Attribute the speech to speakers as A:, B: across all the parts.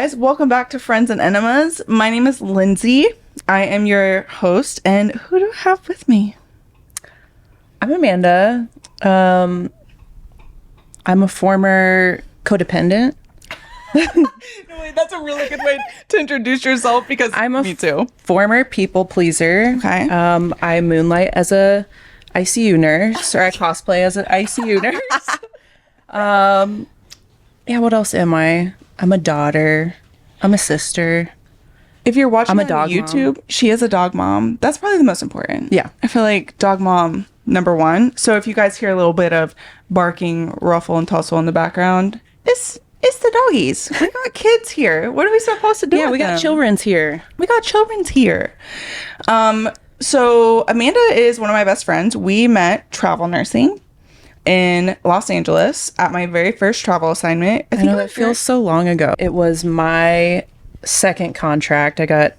A: guys, welcome back to Friends and Enemas. My name is Lindsay. I am your host, and who do I have with me?
B: I'm Amanda. I'm a former codependent.
A: No, wait, that's a really good way to introduce yourself because me too.
B: Former people pleaser.
A: Okay.
B: I moonlight as a ICU nurse, or I cosplay as an ICU nurse. Yeah, what else am I? I'm a daughter. I'm a sister.
A: If you're watching
B: I'm a
A: on
B: dog
A: YouTube,
B: mom.
A: she is a dog mom. That's probably the most important.
B: Yeah.
A: I feel like dog mom number one. So if you guys hear a little bit of barking, ruffle, and tussle in the background, it's the doggies. We got kids here. What are we supposed to do?
B: Yeah,
A: with
B: we got
A: them?
B: children's here.
A: We got children's here. So Amanda is one of my best friends. We met travel nursing in Los Angeles at my very first travel assignment.
B: I know that feels so long ago. It was my second contract. I got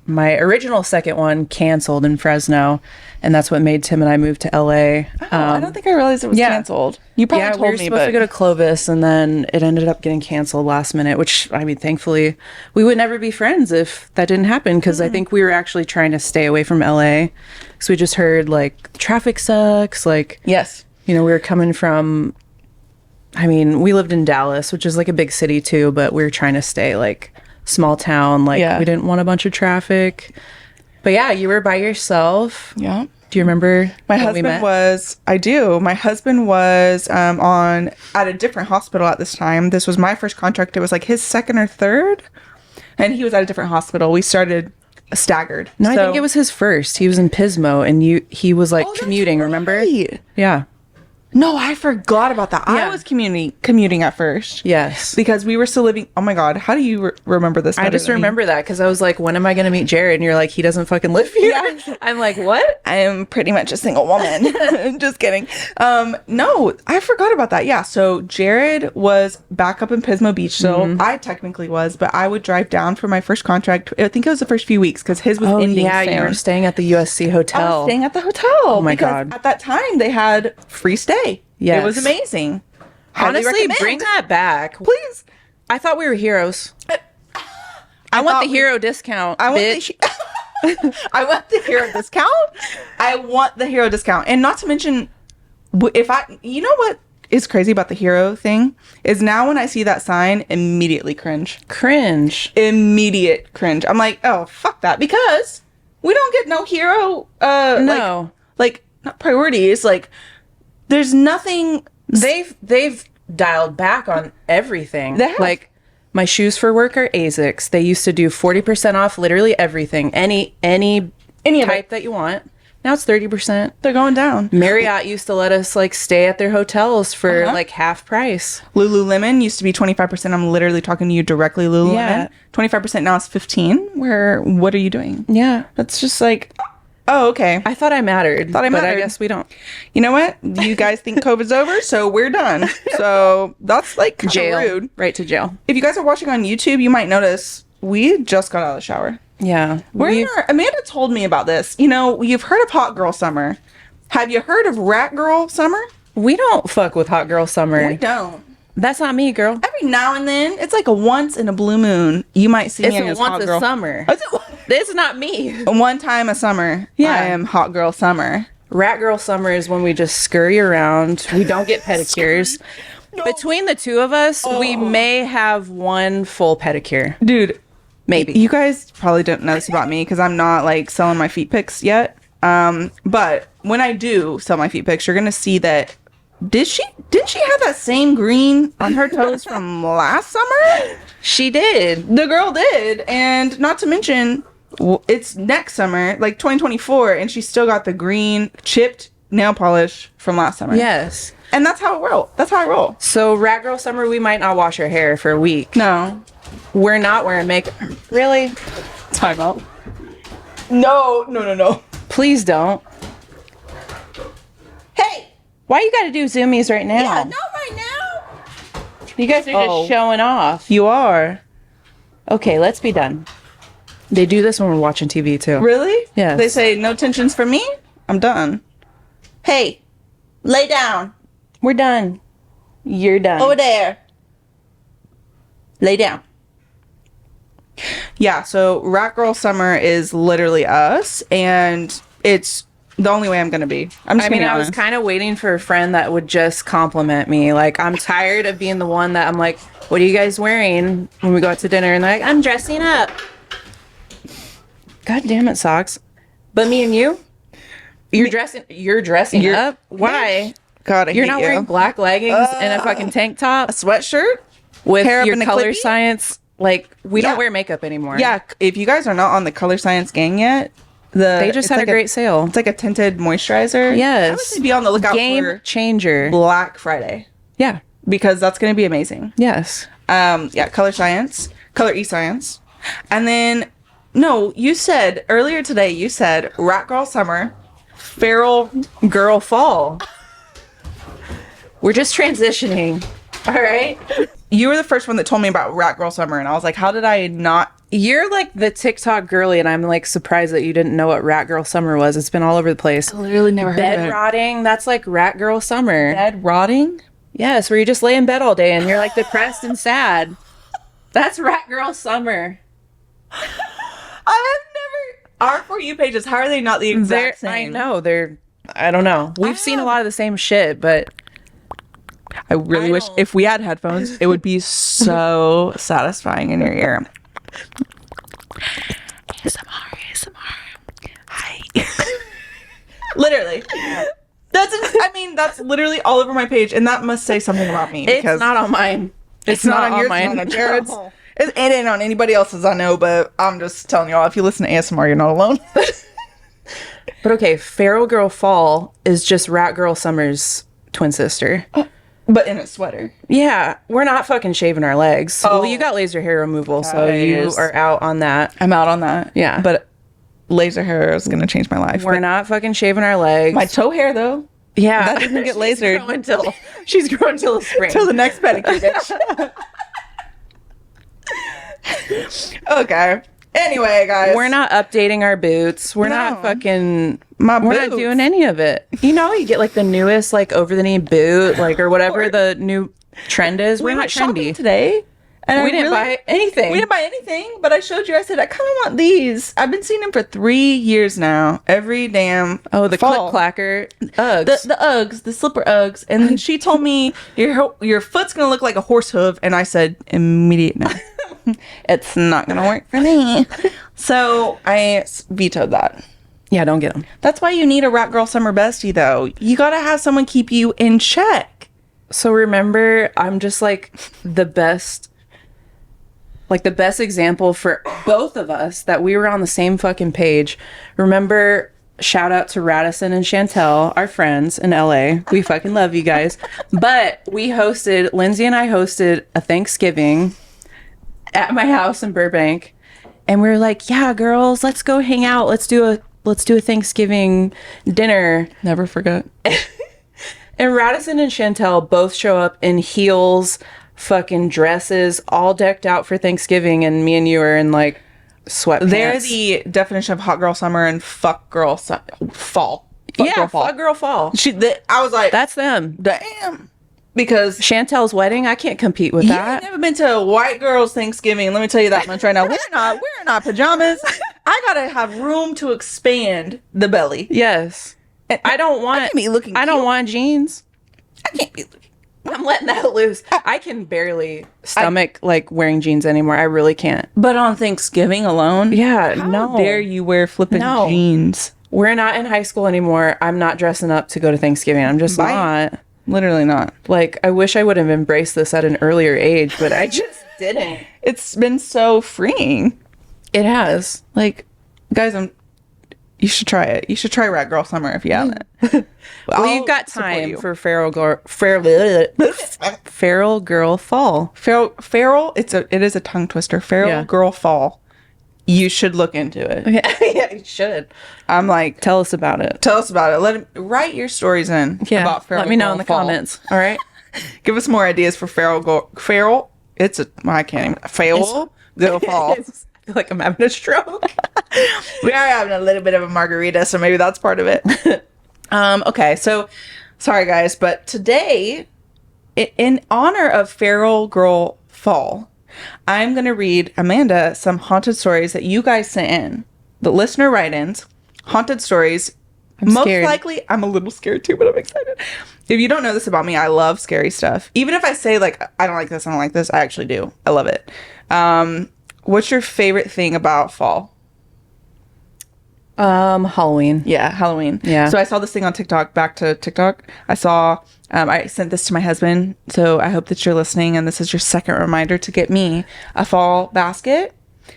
B: my original second one canceled in Fresno, and that's what made Tim and I move to LA.
A: I don't think I realized it was canceled. You probably told
B: we were
A: me,
B: supposed to go to Clovis, and then it ended up getting canceled last minute, which, I mean, thankfully, we would never be friends if that didn't happen, because I think we were actually trying to stay away from LA, because we just heard, like, traffic sucks, like...
A: Yes.
B: You know, we were coming from... I mean, we lived in Dallas, which is, like, a big city, too, but we were trying to stay, like, small town, like, we didn't want a bunch of traffic. But, yeah, you were by yourself.
A: Yeah.
B: Do you remember
A: My husband was, I do. My husband was at a different hospital at this time. This was my first contract. It was like his second or third. And he was at a different hospital. We started staggered.
B: No, I think it was his first. He was in Pismo, and he was like commuting, remember? Yeah.
A: No, I forgot about that.
B: Yeah.
A: I was commuting at first.
B: Yes.
A: Because we were still living. Oh my God. How do you remember this?
B: I just remember that because I was like, when am I going to meet Jared? And you're like, he doesn't fucking live here. Yeah. I'm like, what?
A: I am pretty much a single woman. Just kidding. No, I forgot about that. Yeah. So Jared was back up in Pismo Beach. So I technically was, but I would drive down for my first contract. I think it was the first few weeks because his was ending.
B: Yeah,
A: soon.
B: you were staying at the USC hotel.
A: I was staying at the hotel. Oh
B: my God.
A: At that time, they had free stay.
B: Yes.
A: It was amazing.
B: Honestly, bring that back.
A: Please.
B: I thought we were heroes. I want the hero discount, bitch.
A: I want the hero discount. I want the hero discount. And not to mention, you know what is crazy about the hero thing? Is now when I see that sign, immediately cringe. Immediate cringe. I'm like, oh, fuck that. Because we don't get no hero,
B: no.
A: Like, not priorities, like... There's nothing.
B: They've dialed back on everything.
A: They have.
B: Like, my shoes for work are ASICs. They used to do 40% off literally everything. Any type that you want. Now it's 30%.
A: They're going down.
B: Marriott used to let us like stay at their hotels for like half price.
A: Lululemon used to be 25%. I'm literally talking to you directly, Lululemon.
B: Yeah. 25%
A: now it's 15%. What are you doing?
B: Yeah.
A: That's just like... Oh, okay.
B: I thought I mattered. But I guess we don't.
A: You know what? You guys think COVID's over, so we're done. So that's like
B: jail.
A: Rude.
B: Right to jail.
A: If you guys are watching on YouTube, you might notice we just got out of the shower.
B: Yeah.
A: Amanda told me about this. You know, you've heard of hot girl summer. Have you heard of rat girl summer?
B: We don't fuck with hot girl summer.
A: We don't.
B: That's not me, girl.
A: Every now and then, it's like a once in a blue moon. You might see me as hot girl.
B: It's a summer. This is not me.
A: One time a summer, I am hot girl summer.
B: Rat girl summer is when we just scurry around. We don't get pedicures. No. Between the two of us, we may have one full pedicure.
A: Dude,
B: maybe.
A: You guys probably don't know this about me because I'm not like selling my feet pics yet. But when I do sell my feet pics, you're going to see that didn't she have that same green on her toes from last summer?
B: She did.
A: The girl did. And not to mention, it's next summer, like 2024, and she still got the green chipped nail polish from last summer.
B: Yes.
A: And that's how I roll.
B: So rat girl summer, we might not wash our hair for a week.
A: No.
B: We're not wearing makeup. Really?
A: Time out. No.
B: Please don't.
A: Hey!
B: Why you gotta do zoomies right now?
A: Yeah, not right now.
B: You guys are just showing off.
A: You are.
B: Okay, let's be done. They do this when we're watching TV too.
A: Really?
B: Yes.
A: They say no tensions for me? I'm done. Hey, lay down.
B: We're done. You're done.
A: Over there. Lay down. Yeah, so Rat Girl Summer is literally us, and it's the only way I'm gonna be. I'm just
B: I mean,
A: gonna be
B: I was
A: honest.
B: kind of waiting for a friend that would just compliment me. Like, I'm tired of being the one that I'm like, what are you guys wearing when we go out to dinner? And they're like, I'm dressing up. God damn it, socks. But me and you, you're dressing up? Why?
A: God,
B: You're not wearing black leggings and a fucking tank top
A: a sweatshirt
B: with
A: hair up
B: your
A: in a
B: color
A: clippy?
B: science. Like, we
A: Yeah.
B: don't wear makeup anymore.
A: Yeah, if you guys are not on the Color Science gang yet,
B: They just
A: it's
B: had
A: like
B: a great sale.
A: It's like a tinted moisturizer.
B: Yes.
A: I would say be on the lookout
B: Game
A: for
B: changer.
A: Black Friday
B: Yeah.
A: because that's going to be amazing.
B: Yes.
A: Yeah, Color Science, Color E-Science. And then, no, you said earlier today, you said Rat Girl Summer, Feral Girl Fall.
B: We're just transitioning. All right.
A: You were the first one that told me about Rat Girl Summer, and I was like, how did I not?
B: You're like the TikTok girly, and I'm like surprised that you didn't know what Rat Girl Summer was. It's been all over the place.
A: Literally never heard
B: Bed rotting, that's like Rat Girl Summer.
A: Bed rotting?
B: Yes, where you just lay in bed all day and you're like depressed and sad. That's Rat Girl Summer.
A: I've never. Our For You pages, how are they not the exact same?
B: I know, I don't know. We've seen a lot of the same shit, but
A: I really wish if we had headphones, it would be so satisfying in your ear. ASMR. Hi. Literally. That's literally all over my page, and that must say something about me.
B: it's not on mine.
A: It's not on yours,
B: mine.
A: it's not on Jared's. It ain't on anybody else's, I know, but I'm just telling y'all, if you listen to ASMR, you're not alone.
B: But okay, Feral Girl Fall is just Rat Girl Summer's twin sister.
A: But in a sweater.
B: Yeah, we're not fucking shaving our legs.
A: Oh.
B: Well, you got laser hair removal, so you
A: Guys.
B: are out on that.
A: I'm out on that.
B: Yeah.
A: But laser hair is going to change my life.
B: We're
A: But
B: not fucking shaving our legs.
A: my toe hair, though,
B: yeah,
A: that doesn't get lasered.
B: She's growing till the spring.
A: till the next pedicure, bitch. Okay. Anyway, guys.
B: We're not updating our boots. We're
A: No.
B: not fucking.
A: My
B: We're not
A: boots.
B: doing any of it. You know, you get like the newest, like over the knee boot, like or whatever the new trend is. We're
A: We
B: not
A: went shopping
B: trendy.
A: today. And
B: We
A: I
B: didn't
A: really-
B: buy anything.
A: We didn't buy anything, but I showed you. I said, I kind of want these. I've been seeing them for 3 years now. Every damn
B: Oh, the
A: fall.
B: click clacker Uggs.
A: The Uggs, the slipper Uggs. And then she told me, your foot's going to look like a horse hoof. And I said, immediate no. It's not going to work for me. So I vetoed that.
B: Yeah, don't get them.
A: That's why you need a Rat Girl Summer bestie, though. You got to have someone keep you in check.
B: So remember, I'm just like the best example for both of us that we were on the same fucking page. Remember, shout out to Radisson and Chantel, our friends in LA. We fucking love you guys. But Lindsay and I hosted a Thanksgiving at my house in Burbank. And we were like, yeah, girls, let's go hang out. Let's do a Thanksgiving dinner.
A: Never forget.
B: And Radisson and Chantel both show up in heels, fucking dresses, all decked out for Thanksgiving, and me and you are in like sweatpants.
A: They're the definition of hot girl summer and fuck girl fall. Fuck girl fall.
B: fuck girl fall.
A: I was like,
B: That's them.
A: damn. Because
B: Chantel's wedding, I can't compete with
A: you
B: that.
A: ain't never been to a white girl's Thanksgiving. Let me tell you that much right now. We're not wearing our pajamas. I gotta have room to expand the belly.
B: Yes. I don't want.
A: can't be looking
B: I don't
A: cute.
B: want jeans.
A: I can't be looking.
B: I'm letting that loose. I can barely stomach like wearing jeans anymore. I really can't.
A: But on Thanksgiving alone,
B: Yeah,
A: how
B: no.
A: dare you wear flipping
B: No.
A: jeans?
B: We're not in high school anymore. I'm not dressing up to go to Thanksgiving. I'm just
A: Bye.
B: not.
A: Literally not.
B: Like, I wish I would have embraced this at an earlier age, but I just didn't.
A: It's been so freeing.
B: It has.
A: Like, guys, you should try it. You should try Rat Girl Summer if you haven't.
B: Well, you've got time for Feral Girl Fall.
A: Feral. It is a tongue twister. Feral
B: Yeah.
A: Girl Fall. You should look into it.
B: Yeah, you should.
A: I'm like,
B: Tell us about it.
A: tell us about it. Write your stories in about Feral.
B: Let me know
A: Girl
B: in the
A: Fall.
B: comments. All right.
A: Give us more ideas for Feral. I can't even. Feral Girl Fall.
B: I feel like I'm having a stroke.
A: We are having a little bit of a margarita, so maybe that's part of it. Okay, so sorry guys, but today, in honor of Feral Girl Fall, I'm going to read Amanda some haunted stories that you guys sent in. The listener write-ins, haunted stories.
B: I'm
A: Most
B: scared.
A: likely, I'm a little scared too, but I'm excited. If you don't know this about me, I love scary stuff. Even if I say like, I don't like this, I don't like this, I actually do. I love it. What's your favorite thing about fall?
B: Halloween.
A: Yeah, Halloween.
B: Yeah.
A: So I saw this thing on TikTok, back to TikTok. I saw, I sent this to my husband. So I hope that you're listening. And this is your second reminder to get me a fall basket.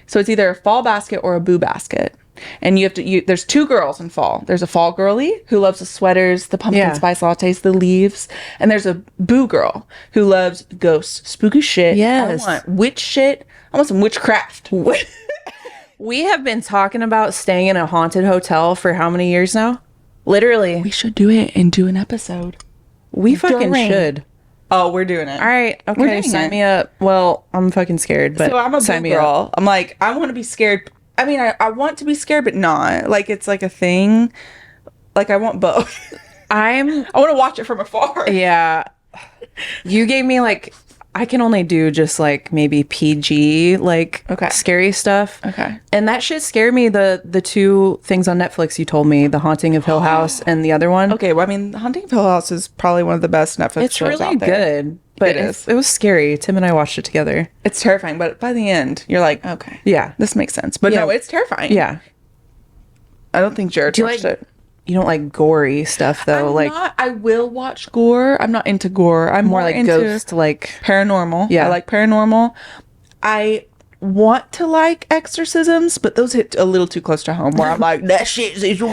A: So it's either a fall basket or a boo basket. And there's two girls in fall. There's a fall girly who loves the sweaters, the pumpkin spice lattes, the leaves. And there's a boo girl who loves ghosts, spooky shit.
B: Yes.
A: I want witch shit. I want some witchcraft.
B: We have been talking about staying in a haunted hotel for how many years now? Literally.
A: We should do it and do an episode.
B: We fucking
A: During.
B: should.
A: Oh, we're doing it.
B: All right.
A: We're
B: Okay.
A: doing
B: Sign
A: it.
B: me up. Well, I'm fucking scared, but
A: So I'm a
B: sign
A: boo
B: me up.
A: girl. I'm like, I want to be scared. I mean, I want to be scared, but not. Like, it's like a thing. Like, I want both. I want to watch it from afar.
B: Yeah. You gave me like, I can only do just like maybe PG, like scary stuff.
A: Okay.
B: And that shit scared me. The two things on Netflix you told me, The Haunting of Hill House and the other one.
A: Okay, well, I mean, Haunting of Hill House is probably one of the best Netflix
B: It's
A: shows
B: really
A: out there.
B: good. But
A: It is.
B: it was scary. Tim and I watched it together.
A: It's terrifying, but by the end, you're like, okay.
B: Yeah.
A: This makes sense. But
B: Yeah.
A: no, it's terrifying.
B: Yeah.
A: I don't think Jared
B: you
A: watched
B: like-
A: it.
B: You don't like gory stuff though.
A: I will watch gore. I'm not into gore. I'm
B: more like
A: into
B: ghost, like
A: paranormal.
B: Yeah.
A: I like paranormal. I want to like exorcisms, but those hit a little too close to home where I'm like, that shit is real.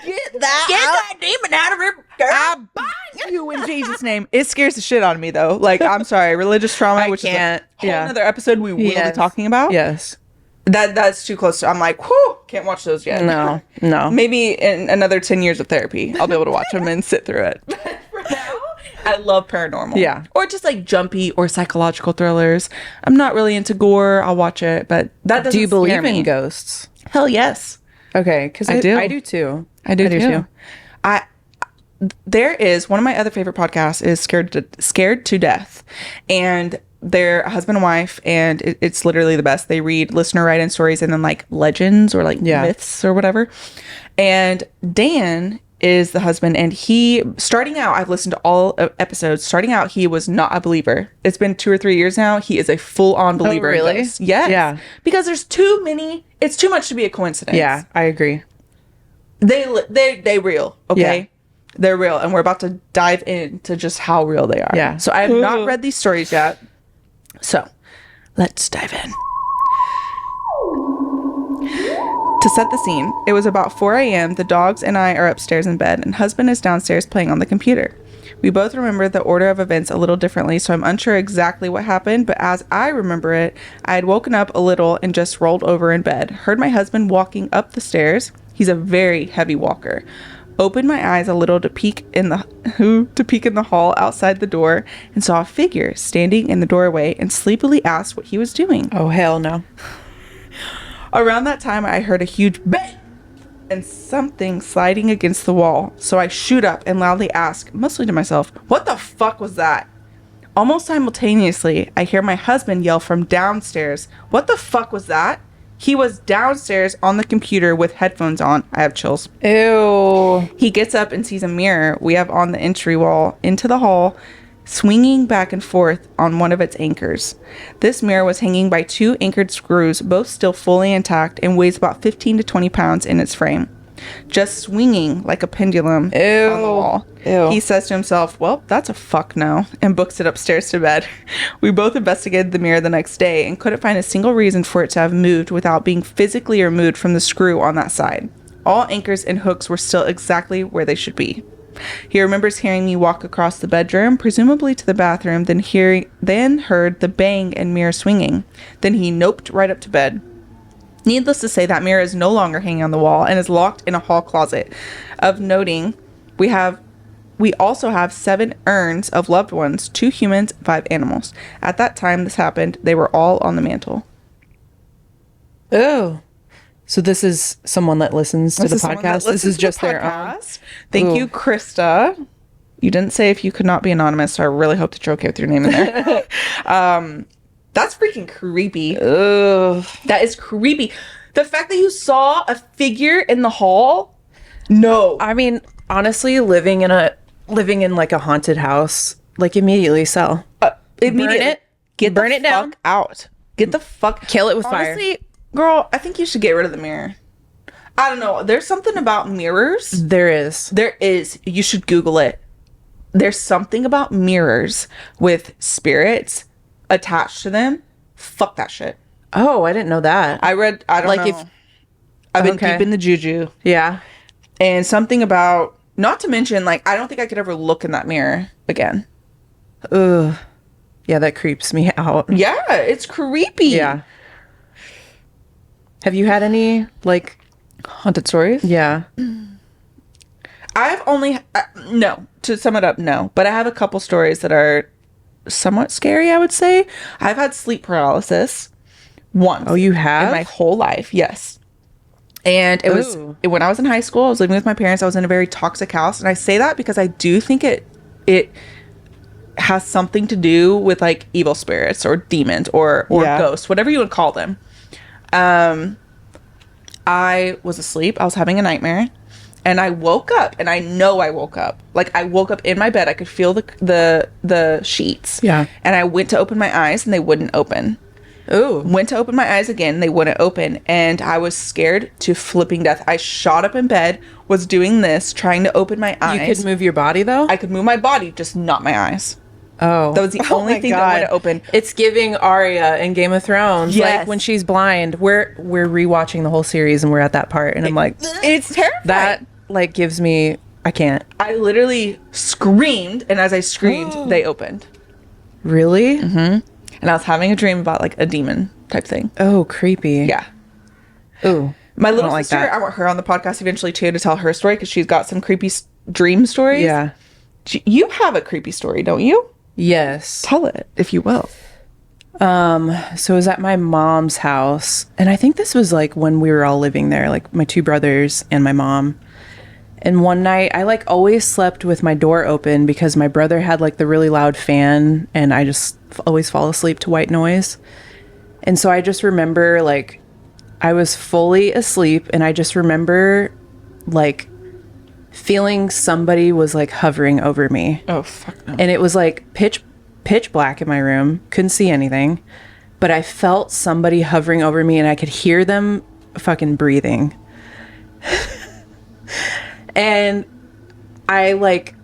A: Get that demon out of here, girl. I bind you in Jesus' name. It scares the shit out of me though. Like, I'm sorry, religious trauma, which
B: can't.
A: is a whole another episode we will be talking about.
B: Yes.
A: That's too close to, I'm like, whew, can't watch those yet.
B: No.
A: Maybe in another 10 years of therapy, I'll be able to watch them and sit through it. But for now, I love paranormal.
B: Yeah.
A: Or just like jumpy or psychological thrillers. I'm not really into gore. I'll watch it, but that doesn't
B: Do you
A: scare
B: believe
A: me.
B: in ghosts?
A: Hell yes.
B: Okay, because
A: I do.
B: I do too.
A: I do too. There is one of my other favorite podcasts is Scared to Death, and they're a husband and wife, and it's literally the best. They read listener write-in stories and then like legends or like myths or whatever. And Dan is the husband, and he, starting out, I've listened to all episodes. Starting out, he was not a believer. It's been 2 or 3 years now. He is a full-on believer.
B: really?
A: In ghosts. Yes.
B: Yeah.
A: Because there's too many. It's too much to be a coincidence.
B: Yeah, I agree.
A: They real, okay?
B: Yeah.
A: They're real, and we're about to dive into just how real they are.
B: Yeah.
A: So I have not read these stories yet. So let's dive in. To set the scene, it was about 4 a.m. The dogs and I are upstairs in bed, and husband is downstairs playing on the computer. We both remember the order of events a little differently, so I'm unsure exactly what happened, but as I remember it, I had woken up a little and just rolled over in bed. Heard my husband walking up the stairs. He's a very heavy walker. Opened my eyes a little to peek in the hall outside the door, and saw a figure standing in the doorway and sleepily asked what he was doing.
B: Oh, hell no.
A: Around that time, I heard a huge bang and something sliding against the wall. So I shoot up and loudly ask, mostly to myself, what the fuck was that? Almost simultaneously, I hear my husband yell from downstairs, what the fuck was that? He was downstairs on the computer with headphones on. I have chills.
B: Ew.
A: He gets up and sees a mirror we have on the entry wall into the hall, swinging back and forth on one of its anchors. This mirror was hanging by 2 anchored screws, both still fully intact, and weighs about 15 to 20 pounds in its frame. Just swinging like a pendulum on the wall.
B: Ew.
A: He says to himself, well, that's a fuck no, and books it upstairs to bed. We both investigated the mirror the next day and couldn't find a single reason for it to have moved without being physically removed from the screw on that side. All anchors and hooks were still exactly where they should be. He remembers hearing me walk across the bedroom, presumably to the bathroom, then heard the bang and mirror swinging. Then he noped right up to bed. Needless to say, that mirror is no longer hanging on the wall and is locked in a hall closet. Of noting, we also have 7 urns of loved ones, 2 humans, 5 animals. At that time this happened, they were all on the mantle.
B: Oh. So this is someone that listens to the podcast. This is just their own.
A: Thank you, Krista. You didn't say if you could not be anonymous, so I really hope that you're okay with your name in there. That's freaking creepy.
B: Ugh.
A: That is creepy. The fact that you saw a figure in the hall. No.
B: I mean, honestly, living in like a haunted house, like immediately sell.
A: Immediately.
B: Burn it. Burn it down.
A: Fuck out. Get the fuck.
B: Kill it with fire.
A: Honestly, girl, I think you should get rid of the mirror. I don't know. There's something about mirrors.
B: There is.
A: There is. You should Google it. There's something about mirrors with spirits attached to them. Fuck that shit.
B: Oh, I didn't know that.
A: I don't
B: Like
A: know.
B: if-
A: I've been
B: Okay.
A: deep in the juju.
B: Yeah.
A: And something about, not to mention, like, I don't think I could ever look in that mirror again.
B: Ugh. Yeah, that creeps me out.
A: Yeah, it's creepy.
B: Yeah. Have you had any, like,
A: Haunted stories?
B: yeah.
A: I've only, no, to sum it up, no. But I have a couple stories that are somewhat scary, I would say. I've had sleep paralysis once.
B: Oh, you
A: In
B: have?
A: my whole life, yes. And it was
B: Ooh.
A: when I was in high school. I was living with my parents. I was in a very toxic house, and I say that because I do think it has something to do with like evil spirits or demons or
B: Yeah.
A: ghosts, whatever you would call them. I was asleep. I was having a nightmare, and I woke up, and I know I woke up. Like I woke up in my bed. I could feel the sheets.
B: Yeah.
A: And I went to open my eyes, and they wouldn't open.
B: Ooh.
A: Went to open my eyes again, they wouldn't open, and I was scared to flipping death. I shot up in bed, was doing this, trying to open my eyes.
B: You could move your body, though?
A: I could move my body, just not my eyes.
B: Oh.
A: That was the
B: Oh
A: only
B: my
A: thing that
B: God.
A: wouldn't open.
B: It's giving Arya in Game of Thrones.
A: Yes.
B: Like, when she's blind, we're rewatching the whole series, and we're at that part, and I'm like,
A: It's terrifying.
B: that, like, gives me... I can't.
A: I literally screamed, and as I screamed, they opened.
B: Really?
A: And I was having a dream about like a demon type thing.
B: Oh, creepy.
A: Yeah.
B: Ooh.
A: My little
B: don't like
A: sister,
B: that.
A: I want her on the podcast eventually too to tell her story because she's got some creepy dream stories.
B: Yeah.
A: You have a creepy story, don't you?
B: Yes.
A: Tell it, if you will.
B: So it was at my mom's house, and I think this was like when we were all living there, like my two brothers and my mom. And one night I like always slept with my door open because my brother had like the really loud fan, and I just always fall asleep to white noise. And so I just remember like I was fully asleep, and I just remember like feeling somebody was like hovering over me.
A: Oh, fuck no.
B: And it was like pitch black in my room, couldn't see anything, but I felt somebody hovering over me, and I could hear them fucking breathing. And I like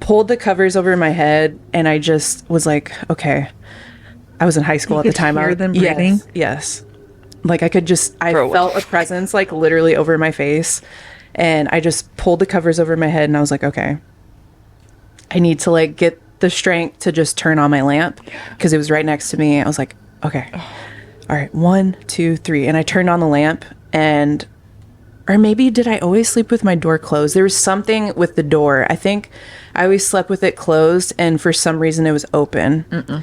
B: pulled the covers over my head, and I just was like, okay. I was in high school at the
A: could
B: time.
A: hear them breathing?
B: Yes. Like I could just, I
A: Bro, what
B: felt
A: the
B: a presence like literally over my face, and I just pulled the covers over my head, and I was like, okay, I need to like get the strength to just turn on my lamp because it was right next to me. I was like, okay, all right, 1, 2, 3. And I turned on the lamp, and, or maybe did I always sleep with my door closed? There was something with the door. I think I always slept with it closed, and for some reason it was open.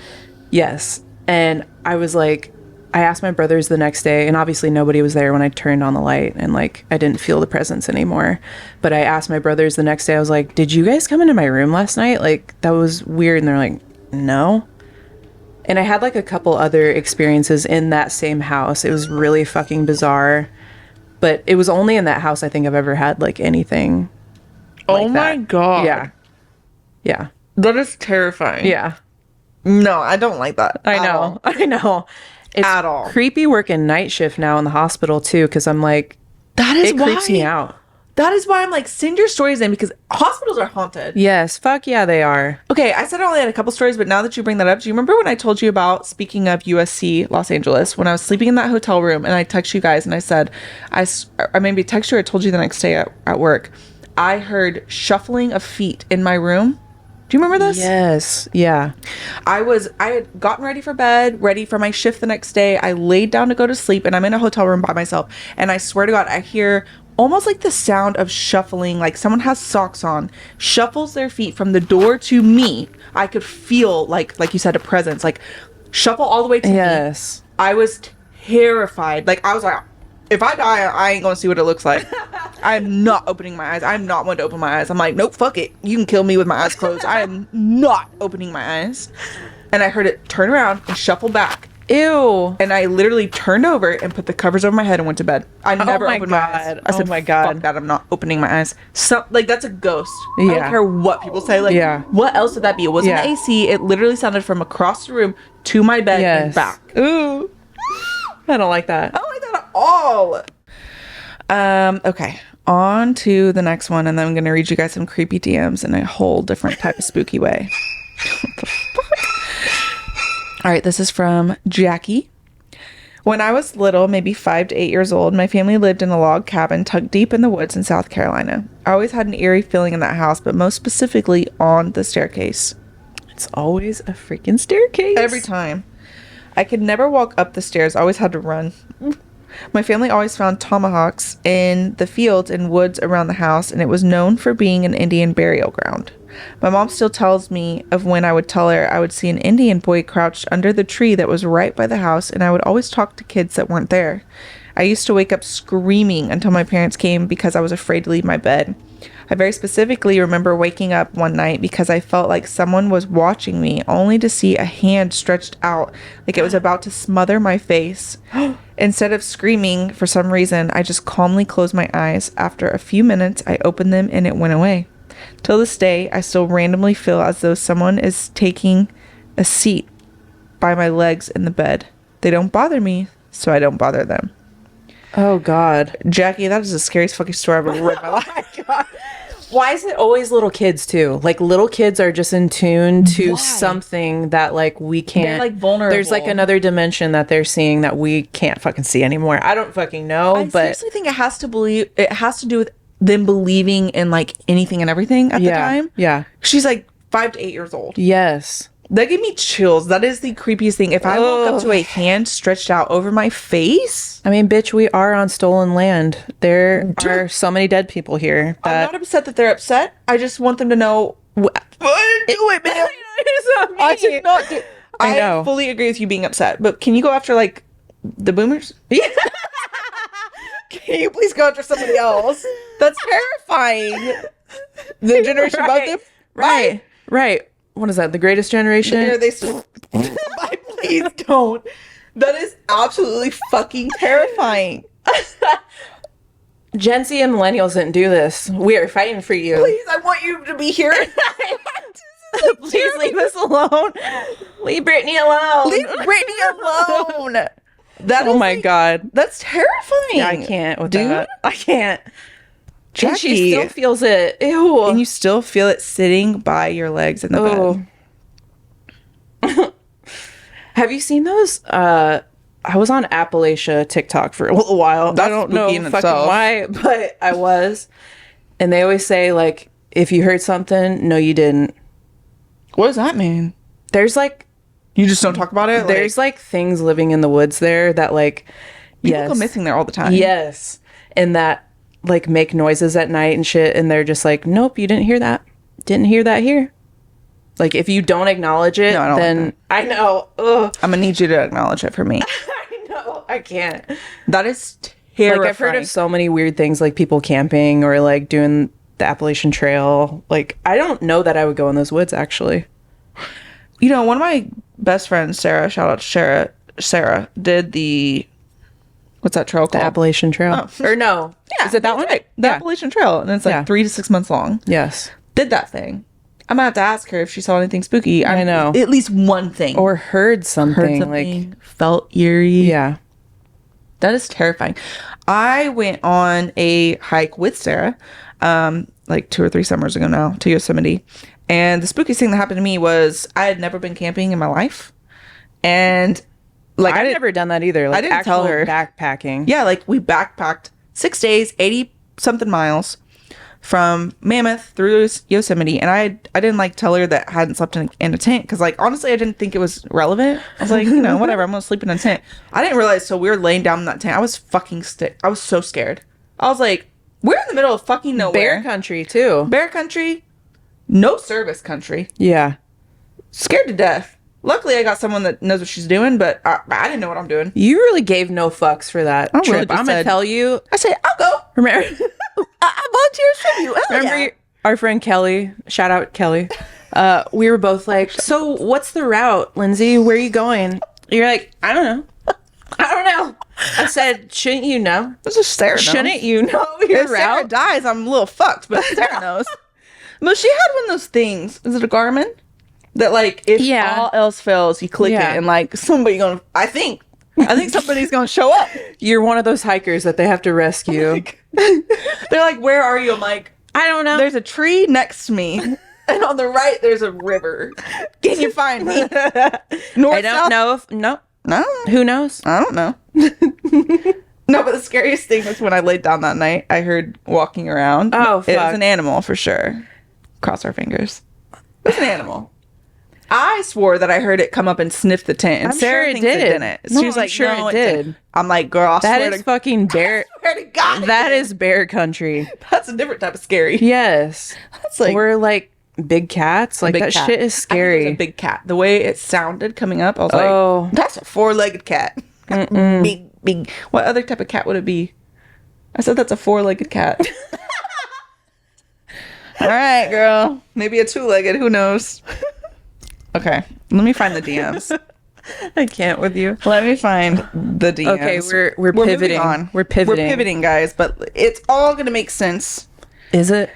B: Yes. And I was like, I asked my brothers the next day, and obviously nobody was there when I turned on the light, and like I didn't feel the presence anymore. But I asked my brothers the next day, I was like, did you guys come into my room last night? Like that was weird. And they're like, no. And I had like a couple other experiences in that same house. It was really fucking bizarre. But it was only in that house I think I've ever had like anything.
A: Oh
B: like
A: my
B: that.
A: God.
B: Yeah. Yeah.
A: That is terrifying.
B: Yeah.
A: No, I don't like that.
B: I
A: at
B: know.
A: all.
B: I know. It's
A: At all.
B: creepy working night shift now in the hospital too, because I'm like,
A: That is
B: it creeps me out.
A: That is why I'm like, send your stories in because hospitals are haunted.
B: Yes, fuck yeah, they are.
A: Okay, I said I only had a couple stories, but now that you bring that up, do you remember when I told you about, speaking of USC Los Angeles, when I was sleeping in that hotel room and I text you guys and I said, I maybe text you or told you the next day at work, I heard shuffling of feet in my room. Do you remember this?
B: Yes, yeah.
A: I had gotten ready for bed, ready for my shift the next day. I laid down to go to sleep, and I'm in a hotel room by myself. And I swear to God, I hear almost like the sound of shuffling, like someone has socks on, shuffles their feet from the door to me. I could feel like you said, a presence, like shuffle all the way to me.
B: Yes.
A: I was terrified. Like I was like, if I die, I ain't gonna see what it looks like. I'm not opening my eyes. I'm not one to open my eyes. I'm like, nope, fuck it. You can kill me with my eyes closed. I am not opening my eyes. And I heard it turn around and shuffle back.
B: Ew.
A: And I literally turned over and put the covers over my head and went to bed. I never opened my eyes. I said,
B: oh my God.
A: fuck that. I'm not opening my eyes. So, like, that's a ghost. I
B: Yeah.
A: don't care what people say. Like,
B: Yeah.
A: what else would that be? It wasn't
B: Yeah.
A: AC. It literally sounded from across the room to my bed and back.
B: Ooh. I don't like that.
A: I don't like that at all. Okay. On to the next one, and then I'm going to read you guys some creepy DMs in a whole different type of spooky way. What the fuck? All right, this is from Jackie. When I was little, maybe 5 to 8 years old, my family lived in a log cabin tucked deep in the woods in South Carolina. I always had an eerie feeling in that house, but most specifically on the staircase.
B: It's always a freaking staircase.
A: Every time. I could never walk up the stairs, I always had to run. My family always found tomahawks in the fields and woods around the house, and it was known for being an Indian burial ground. My mom still tells me of when I would tell her I would see an Indian boy crouched under the tree that was right by the house, and I would always talk to kids that weren't there. I used to wake up screaming until my parents came because I was afraid to leave my bed. I very specifically remember waking up one night because I felt like someone was watching me, only to see a hand stretched out like it was about to smother my face. Instead of screaming, for some reason, I just calmly closed my eyes. After a few minutes, I opened them and it went away. Till this day, I still randomly feel as though someone is taking a seat by my legs in the bed. They don't bother me, so I don't bother them.
B: Oh, God.
A: Jackie, that is the scariest fucking story I've ever read in my life.
B: Oh my God. Why is it always little kids too? Like little kids are just in tune to something that like we can't.
A: They're like vulnerable.
B: There's like another dimension that they're seeing that we can't fucking see anymore. I don't fucking know,
A: I
B: but
A: seriously think it has to do with them believing in like anything and everything at the time.
B: Yeah.
A: She's like 5 to 8 years old.
B: Yes.
A: That gave me chills. That is the creepiest thing. If I woke up to a hand stretched out over my face.
B: I mean, bitch, we are on stolen land. There are so many dead people here.
A: I'm not upset that they're upset. I just want them to know. I didn't do it, man. I did not do.
B: I know.
A: Fully agree with you being upset, but can you go after like the boomers?
B: Yeah.
A: Can you please go after somebody else? That's terrifying. The generation above them,
B: Right. Right. What is that? The Greatest Generation?
A: Please don't. That is absolutely fucking terrifying.
B: Gen Z and millennials didn't do this. We are fighting for you.
A: Please, I want you to be here.
B: Please leave us alone. Leave Brittany alone.
A: Leave Brittany alone. That
B: Oh
A: is
B: my
A: like-
B: God.
A: That's terrifying.
B: Yeah, I can't with
A: Dude.
B: that. I can't.
A: Jackie.
B: And she still feels it. Ew.
A: And you still feel it sitting by your legs in the bed.
B: Have you seen those? I was on Appalachia TikTok for a little while.
A: That's
B: I don't know
A: spooky in
B: fucking
A: itself.
B: why, but I was. And they always say, like, if you heard something, no, you didn't.
A: What does that mean?
B: There's like,
A: You just don't talk about it?
B: there's like things living in the woods there that like,
A: people go missing there all the time.
B: Yes. And that like make noises at night and shit. And they're just like, nope, you didn't hear that. Didn't hear that here. Like if you don't acknowledge it,
A: No, I don't like
B: then
A: that.
B: I know. Ugh.
A: I'm gonna need you to acknowledge it for me.
B: I know. I can't.
A: That is terrifying.
B: Like I've heard of so many weird things like people camping or like doing the Appalachian Trail. Like I don't know that I would go in those woods actually.
A: You know, one of my best friends, Sarah, shout out to Sarah, did the, what's that trail
B: The
A: called?
B: Appalachian Trail.
A: Oh.
B: Or no. Is it that one?
A: Right. The
B: Yeah.
A: Appalachian Trail. And it's like
B: Yeah.
A: 3 to 6 months long.
B: Yes.
A: Did that thing. I'm gonna have to ask her if she saw anything spooky.
B: I know.
A: At least one thing.
B: Or heard something,
A: heard something, felt eerie.
B: Yeah.
A: That is terrifying. I went on a hike with Sarah, like 2 or 3 summers ago now, to Yosemite. And the spookiest thing that happened to me was I had never been camping in my life. And like
B: I've never done that either. Like
A: I didn't tell her.
B: backpacking.
A: Yeah, like we backpacked 6 days, 80 something miles from Mammoth through Yosemite. And I didn't like tell her that I hadn't slept in a tent. Cause like, honestly, I didn't think it was relevant. I was like, you know, whatever, I'm gonna sleep in a tent. I didn't realize. So we were laying down in that tent. I was fucking I was so scared. I was like, we're in the middle of fucking nowhere.
B: Bear country too.
A: Bear country. No service country.
B: Yeah.
A: Scared to death. Luckily, I got someone that knows what she's doing, but I didn't know what I'm doing.
B: You really gave no fucks for that
A: I really
B: trip.
A: just
B: I'm gonna
A: said-
B: tell you.
A: I said, I'll go.
B: Remember,
A: volunteers tribute. Hell
B: Remember
A: yeah.
B: our friend Kelly? Shout out Kelly. We were both like, so what's the route, Lindsay? Where are you going? You're like, I don't know. I don't know. I said, shouldn't you know?
A: This is Sarah knows.
B: Shouldn't you know your
A: If Sarah
B: route?
A: dies, I'm a little fucked, but Sarah knows. No, she had one of those things. Is it a Garmin? That like if all else fails, you click it and like somebody gonna I think somebody's gonna show up.
B: You're one of those hikers that they have to rescue.
A: They're like, where are you? I'm like,
B: I don't know.
A: there's a tree next to me. And on the right there's a river. Can you find me? North,
B: I don't know if no. Who knows?
A: I don't know. No, but the scariest thing was when I laid down that night, I heard walking around.
B: Oh, fuck.
A: It was an animal for sure. Cross our fingers. It was an animal. I swore that I heard it come up and sniff the tent. And
B: I'm
A: Sarah
B: sure it
A: thinks it
B: did.
A: didn't.
B: No,
A: She was
B: I'm
A: like,
B: sure
A: no,
B: it did.
A: I'm like, girl, I
B: That
A: swear
B: is
A: to
B: fucking bear.
A: I swear to God.
B: That is bear country.
A: That's a different type of scary.
B: Yes.
A: That's like
B: We're like big cats. Like
A: big
B: that
A: cat.
B: shit is
A: I think it was
B: scary.
A: a big cat. The way it sounded coming up, I was
B: Oh.
A: like, that's a four-legged cat. Big. What other type of cat would it be? I said that's a four-legged cat. All right, girl. Maybe a two-legged. Who knows? Okay. Let me find the DMs.
B: I can't with you.
A: Let me find the DMs.
B: Okay, we're
A: moving
B: pivoting.
A: on.
B: We're pivoting.
A: We're pivoting, guys, but it's all gonna make sense.
B: Is it?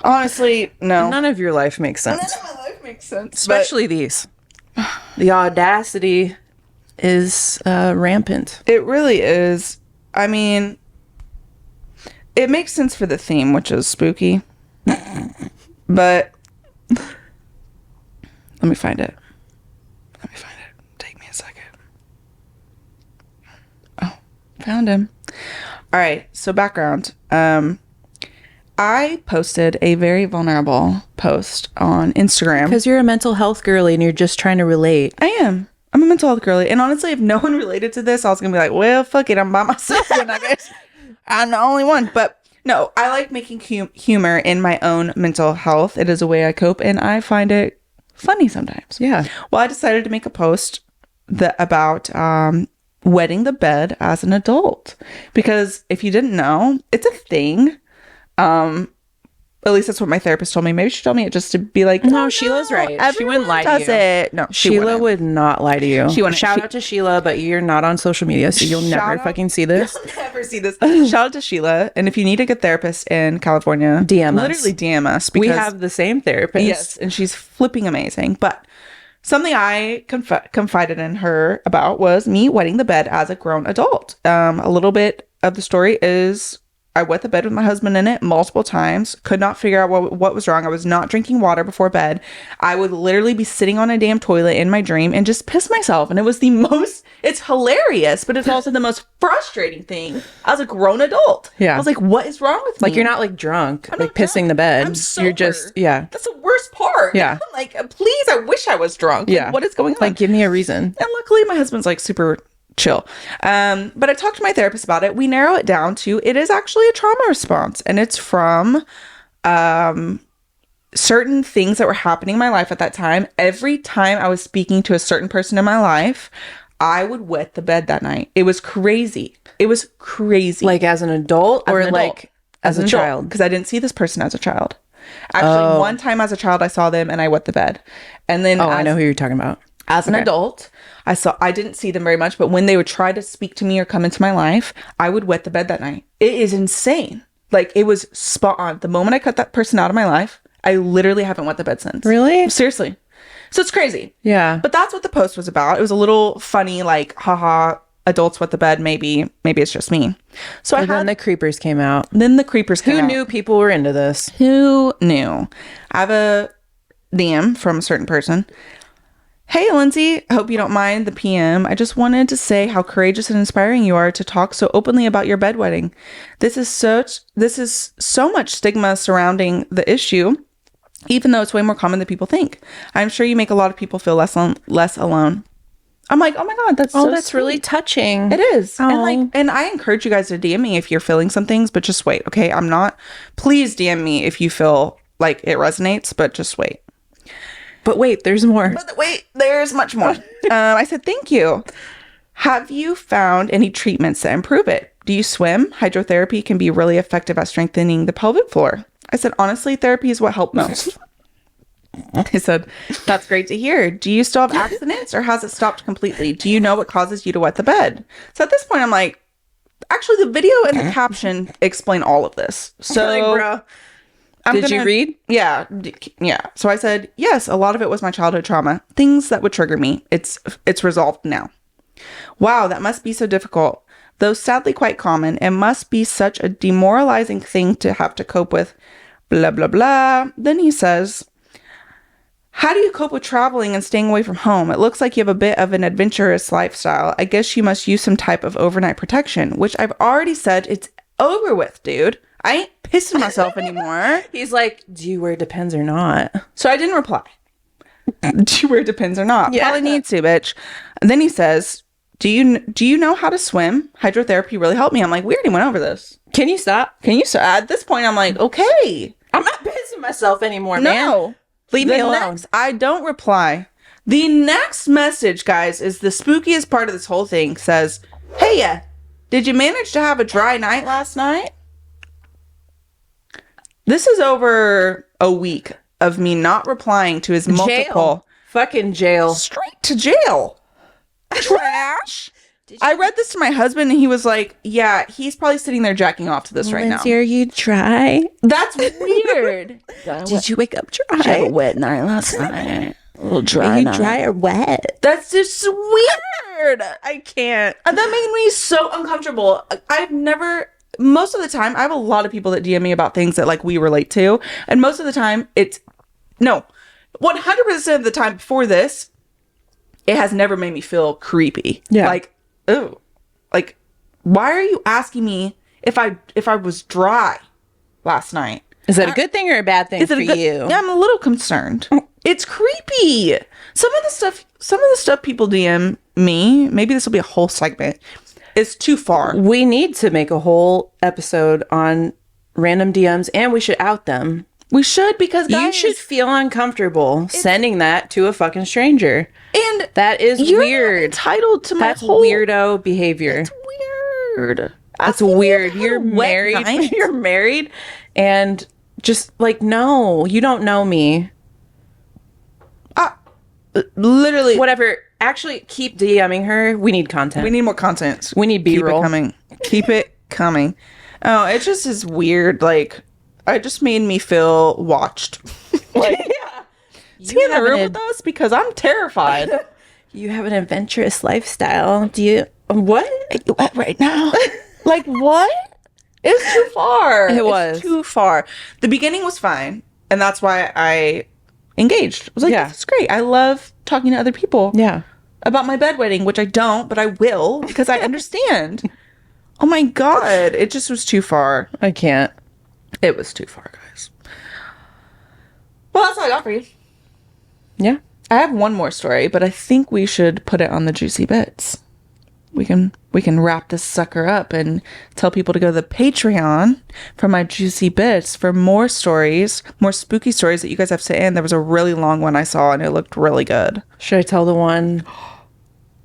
A: Honestly, no.
B: None of your life makes sense.
A: None of my life makes sense.
B: Especially these. The audacity is rampant.
A: It really is. I mean, it makes sense for the theme, which is spooky. But let me find it. Take me a second. Oh, found him. All right. So background. I posted a very vulnerable post on Instagram.
B: Because you're a mental health girly and you're just trying to relate.
A: I am. I'm a mental health girly. And honestly, if no one related to this, I was going to be like, well, fuck it. I'm by myself. And I guess I'm the only one. But no, I like making humor in my own mental health. It is a way I cope. And I find it funny sometimes.
B: Yeah.
A: Well, I decided to make a post about wetting the bed as an adult. Because if you didn't know, it's a thing. At least that's what my therapist told me. Maybe she told me it just to be like,
B: No, Sheila's right. She wouldn't lie to you.
A: It. No,
B: Sheila would not lie to you.
A: She wouldn't.
B: Shout out to Sheila, but you're not on social media, so you'll never fucking see this.
A: You'll never see this. Shout out to Sheila. And if you need a good therapist in California,
B: DM us.
A: literally DM us.
B: We have the same therapist.
A: Yes, and she's flipping amazing. But something I confided in her about was me wetting the bed as a grown adult. A little bit of the story is I wet the bed with my husband in it multiple times. Could not figure out what was wrong. I was not drinking water before bed. I would literally be sitting on a damn toilet in my dream and just piss myself. And it was it's hilarious, but it's also the most frustrating thing as a grown adult.
B: Yeah.
A: I was like, what is wrong with me?
B: Like, you're not like drunk,
A: I'm
B: like
A: not
B: pissing
A: drunk.
B: the bed.
A: I'm sober.
B: You're just, yeah.
A: That's the worst part.
B: Yeah.
A: I'm like, please, I wish I was drunk. Like,
B: Yeah.
A: what is going on?
B: Like, give me a reason.
A: And luckily my husband's like super chill. But I talked to my therapist about it. We narrow it down to it is actually a trauma response, and it's from certain things that were happening in my life at that time. Every time I was speaking to a certain person in my life, I would wet the bed that night. It was crazy.
B: Like as an adult
A: As
B: or
A: an adult.
B: like as a child?
A: Because I didn't see this person as a child. Actually, one time as a child, I saw them and I wet the bed. And then
B: I know who you're talking about.
A: as an adult, I didn't see them very much, but when they would try to speak to me or come into my life, I would wet the bed that night. It is insane. Like, it was spot on. The moment I cut that person out of my life, I literally haven't wet the bed since.
B: Really?
A: Seriously. So it's crazy.
B: Yeah.
A: But that's what the post was about. It was a little funny, like, haha, adults wet the bed, maybe it's just me. So
B: then the creepers came out.
A: then the creepers came
B: Who
A: out.
B: knew people were into this?
A: Who knew? I have a DM from a certain person. Hey, Lindsay, I hope you don't mind the PM. I just wanted to say how courageous and inspiring you are to talk so openly about your bedwetting. This is so much stigma surrounding the issue, even though it's way more common than people think. I'm sure you make a lot of people feel less alone. I'm like, oh my God, that's
B: That's
A: sweet.
B: really touching.
A: It is.
B: Aw.
A: And I encourage you guys to DM me if you're feeling some things, but just wait, okay? Please DM me if you feel like it resonates, but just wait.
B: But wait, there's more.
A: But wait, there's much more. I said, thank you. Have you found any treatments that improve it? do you swim? Hydrotherapy can be really effective at strengthening the pelvic floor. I said, honestly, therapy is what helped most. He said, that's great to hear. Do you still have abstinence or has it stopped completely? Do you know what causes you to wet the bed? So at this point, I'm like, actually, the video and the caption explain all of this. So,
B: like, bro, did you read?
A: Yeah. Yeah. So I said, yes, a lot of it was my childhood trauma. Things that would trigger me. It's resolved now. Wow, that must be so difficult. Though sadly quite common, it must be such a demoralizing thing to have to cope with. Blah, blah, blah. Then he says, how do you cope with traveling and staying away from home? It looks like you have a bit of an adventurous lifestyle. I guess you must use some type of overnight protection, which I've already said it's over with, dude. I ain't pissing myself anymore.
B: He's like, do you wear Depends or not?
A: So I didn't reply. Do you wear Depends or not?
B: Yeah.
A: Probably need to, bitch. And then he says, do you know how to swim? Hydrotherapy really helped me. I'm like, we already went over this.
B: Can you stop?
A: At this point, I'm like, okay.
B: I'm not pissing myself anymore, man.
A: No.
B: Leave me alone.
A: I don't reply. The next message, guys, is the spookiest part of this whole thing. Says, hey, did you manage to have a dry night last night? This is over a week of me not replying to his multiple.
B: Fucking jail.
A: Straight to jail. Trash. I read this to my husband and he was like, yeah, he's probably sitting there jacking off to this right now.
B: Are you dry?
A: That's weird.
B: Did you wake up dry?
A: I had a wet night last night. A little dry.
B: Are you
A: night.
B: dry or wet?
A: That's just weird.
B: I can't.
A: And that made me so uncomfortable. Most of the time, I have a lot of people that DM me about things that like we relate to. And most of the time, 100% of the time before this, it has never made me feel creepy.
B: Yeah.
A: Like, ooh, like, why are you asking me if I was dry last night?
B: Is that a good thing or a bad thing for you?
A: Yeah, I'm a little concerned. It's creepy. Some of the stuff people DM me, maybe this will be a whole segment, is too far.
B: We need to make a whole episode on random DMs and we should out them.
A: We should, because guys,
B: you should feel uncomfortable sending that to a fucking stranger.
A: And
B: that is
A: you're
B: weird.
A: Not entitled to my
B: That's
A: whole
B: weirdo behavior.
A: It's weird.
B: That's weird. You're married. You're married, and just like, no, you don't know me.
A: Literally,
B: whatever. Actually, keep DMing her. We need content.
A: We need more content.
B: We need B-roll.
A: Keep it coming. Keep it coming. Oh, it just is weird. Like, it just made me feel watched. Like, yeah. Is he in the room with us? Because I'm terrified.
B: You have an adventurous lifestyle. Do you? What?
A: Right now? Like, what? It's too far.
B: It's
A: too far. The beginning was fine. And that's why I engaged. I was like, This is great. I love talking to other people.
B: Yeah.
A: About my bedwetting, which I don't, but I will because I understand. Oh my God. It just was too far.
B: I can't.
A: It was too far, guys. Well, that's all I got for you.
B: Yeah.
A: I have one more story, but I think we should put it on the juicy bits. We can wrap this sucker up and tell people to go to the Patreon for my juicy bits for more stories, more spooky stories that you guys have sent in. There was a really long one I saw and it looked really good.
B: Should I tell the one?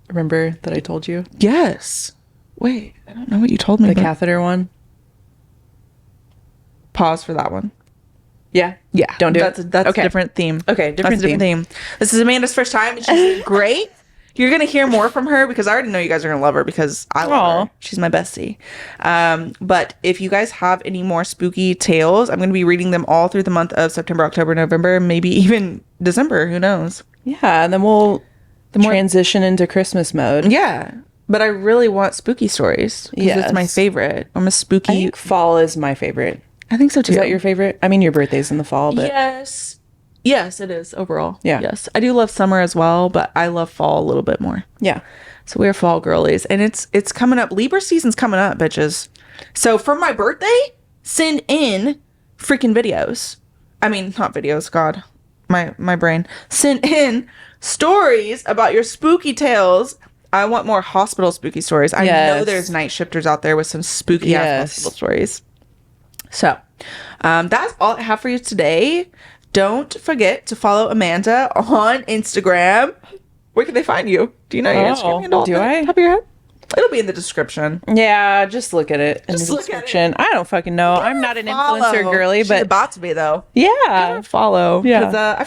B: Remember that I told you?
A: Yes. Wait, I don't know what you told me.
B: The catheter one?
A: Pause for that one.
B: Yeah.
A: Yeah.
B: Don't do
A: it. That's
B: okay.
A: a different theme.
B: Okay, different theme.
A: This is Amanda's first time and she's great. You're going to hear more from her because I already know you guys are going to love her because I love her. She's my bestie. But if you guys have any more spooky tales, I'm going to be reading them all through the month of September, October, November, maybe even December. Who knows?
B: Yeah. And then we'll transition into Christmas mode.
A: Yeah. But I really want spooky stories because it's my favorite. I'm a spooky.
B: I think fall is my favorite.
A: I think so too.
B: Is that your favorite? I mean, your birthday's in the fall, but
A: Yes, it is overall.
B: Yeah.
A: Yes. I do love summer as well, but I love fall a little bit more.
B: Yeah.
A: So we're fall girlies. And it's coming up. Libra season's coming up, bitches. So for my birthday, send in freaking videos. I mean, not videos, God. My brain. Send in stories about your spooky tales. I want more hospital spooky stories. I know there's night shifters out there with some spooky ass hospital stories. So that's all I have for you today. Don't forget to follow Amanda on Instagram. Where can they find you? Do you know your Instagram handle?
B: Do I?
A: Top of your head? It'll be in the description.
B: Yeah, just look at it in
A: Just
B: the
A: look at it.
B: description. I don't fucking know. I'm not an influencer girly,
A: She's
B: but
A: about to be though.
B: yeah, follow.
A: Because
B: Yeah,
A: I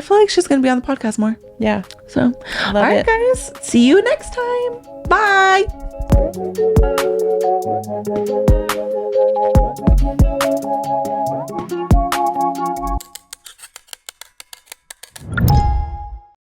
A: feel like she's gonna be on the podcast more.
B: yeah.
A: So, all right,
B: it.
A: guys. See you next time. Bye.